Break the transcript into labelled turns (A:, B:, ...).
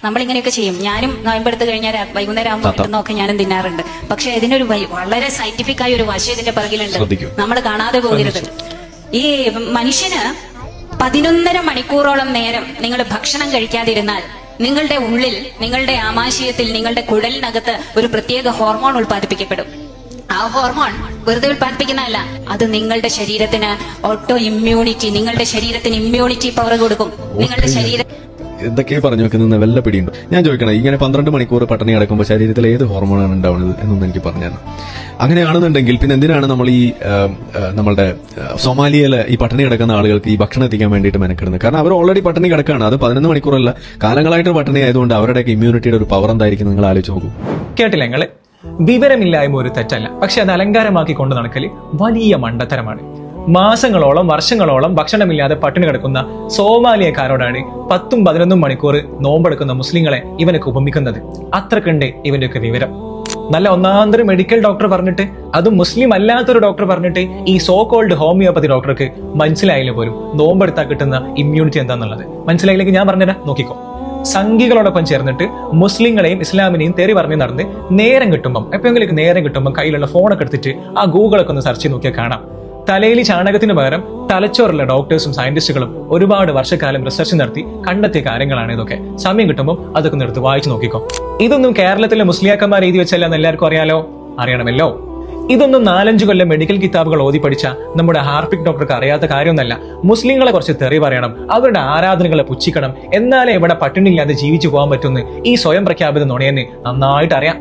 A: നമ്മളിങ്ങനെയൊക്കെ ചെയ്യും. ഞാനും നോയമ്പെടുത്ത് കഴിഞ്ഞാൽ വൈകുന്നേരം ആകുമ്പോൾ കിട്ടുന്നൊക്കെ ഞാനും തിന്നാറുണ്ട്. പക്ഷെ ഇതിനൊരു വളരെ സയന്റിഫിക് ആയ ഒരു വശം ഇതിന്റെ പിറകിലുണ്ട്, നമ്മൾ കാണാതെ പോകരുത്. ഈ മനുഷ്യന് 11.5 മണിക്കൂറോളം നേരം നിങ്ങൾ ഭക്ഷണം കഴിക്കാതിരുന്നാൽ നിങ്ങളുടെ ഉള്ളിൽ, നിങ്ങളുടെ ആമാശയത്തിൽ, നിങ്ങളുടെ കുടലിനകത്ത് ഒരു പ്രത്യേക ഹോർമോൺ ഉൽപ്പാദിപ്പിക്കപ്പെടും. ആ ഹോർമോൺ വെറുതെ ഉൽപ്പാദിപ്പിക്കുന്നതല്ല, അത് നിങ്ങളുടെ ശരീരത്തിന് ഓട്ടോ ഇമ്മ്യൂണിറ്റി, നിങ്ങളുടെ ശരീരത്തിന് ഇമ്മ്യൂണിറ്റി പവർ കൊടുക്കും. നിങ്ങളുടെ ശരീരം
B: എന്തൊക്കെയാ പറഞ്ഞു വെക്കുന്നത് വല്ല പിടിയുണ്ടോ? ഞാൻ ചോദിക്കണം, ഇങ്ങനെ 12 മണിക്കൂർ പട്ടിണി കിടക്കുമ്പോൾ ശരീരത്തിൽ ഏത് ഹോർമോണാണ് ഉണ്ടാവുന്നത് എന്നൊന്നും എനിക്ക് പറഞ്ഞു. അങ്ങനെയാണെന്നുണ്ടെങ്കിൽ പിന്നെ എന്തിനാണ് നമ്മൾ ഈ നമ്മളുടെ സൊമാലിയയിലെ ഈ പട്ടിണി കിടക്കുന്ന ആളുകൾക്ക് ഈ ഭക്ഷണം എത്തിക്കാൻ വേണ്ടിയിട്ട് മെനക്കിടുന്നത്? കാരണം അവർ ഓൾറെഡി പട്ടിണി കിടക്കുകയാണ്. അത് 11 മണിക്കൂറല്ല, കാലങ്ങളായിട്ട് പട്ടിണി ആയതുകൊണ്ട് അവരുടെയൊക്കെ ഇമ്മ്യൂണിറ്റിയുടെ ഒരു പവർ എന്തായിരിക്കും നിങ്ങൾ ആലോചിച്ച് നോക്കൂ.
C: കേട്ടില്ല നിങ്ങള്? വിവരമില്ലായ്മ ഒരു തെറ്റല്ല, പക്ഷെ അത് അലങ്കാരമാക്കി കൊണ്ട് നടക്കല് വലിയ മണ്ടത്തരമാണ്. മാസങ്ങളോളം വർഷങ്ങളോളം ഭക്ഷണമില്ലാതെ പട്ടിണി കിടക്കുന്ന സോമാലിയക്കാരോടാണ് 10-11 മണിക്കൂർ നോമ്പെടുക്കുന്ന മുസ്ലിങ്ങളെ ഇവനൊക്കെ ഉപമിക്കുന്നത്. അത്രക്കുണ്ട് ഇവന്റെയൊക്കെ വിവരം. നല്ല ഒന്നാന്തര മെഡിക്കൽ ഡോക്ടർ പറഞ്ഞിട്ട്, അതും മുസ്ലിം അല്ലാത്തൊരു ഡോക്ടർ പറഞ്ഞിട്ട് ഈ സോ കോൾഡ് ഹോമിയോപ്പതി ഡോക്ടർക്ക് മനസ്സിലായില്ല പോലും നോമ്പെടുത്താൽ കിട്ടുന്ന ഇമ്മ്യൂണിറ്റി എന്താന്നുള്ളത്. മനസ്സിലായില്ലെങ്കിൽ ഞാൻ പറഞ്ഞുതരാം, നോക്കിക്കോ. സംഘികളോടൊപ്പം ചേർന്നിട്ട് മുസ്ലിങ്ങളെയും ഇസ്ലാമിനെയും തെറി പറഞ്ഞ് നടന്ന് നേരം കിട്ടുമ്പം, എപ്പോഴെങ്കിലും നേരം കിട്ടുമ്പോൾ കയ്യിലുള്ള ഫോണൊക്കെ എടുത്തിട്ട് ആ ഗൂഗിളൊക്കെ ഒന്ന് സെർച്ച് ചെയ്ത് നോക്കിയാൽ കാണാം. തലയിൽ ചാണകത്തിന് പകരം തലച്ചോറുള്ള ഡോക്ടേഴ്സും സയന്റിസ്റ്റുകളും ഒരുപാട് വർഷക്കാലം റിസർച്ച് നടത്തി കണ്ടെത്തിയ കാര്യങ്ങളാണ് ഇതൊക്കെ. സമയം കിട്ടുമ്പോൾ അതൊക്കെ ഒന്ന് എടുത്ത് വായിച്ചു നോക്കിക്കോ. ഇതൊന്നും കേരളത്തിലെ മുസ്ലിയാക്കന്മാർ എഴുതി വെച്ചല്ല എന്ന് എല്ലാവർക്കും അറിയാലോ, അറിയണമല്ലോ. ഇതൊന്നും 4-5 കൊല്ലം മെഡിക്കൽ കിതാബുകൾ ഓതി പഠിച്ച നമ്മുടെ ഹാർപിക് ഡോക്ടർക്ക് അറിയാത്ത കാര്യമൊന്നല്ല. മുസ്ലിങ്ങളെ കുറച്ച് തെറി പറയണം, അവരുടെ ആരാധനകളെ പുച്ഛിക്കണം, എന്നാലേ ഇവിടെ പട്ടിണിയില്ലാതെ ജീവിച്ചു പോകാൻ പറ്റുമെന്ന് ഈ സ്വയം പ്രഖ്യാപിത നുണയെന്ന് നന്നായിട്ട് അറിയാം.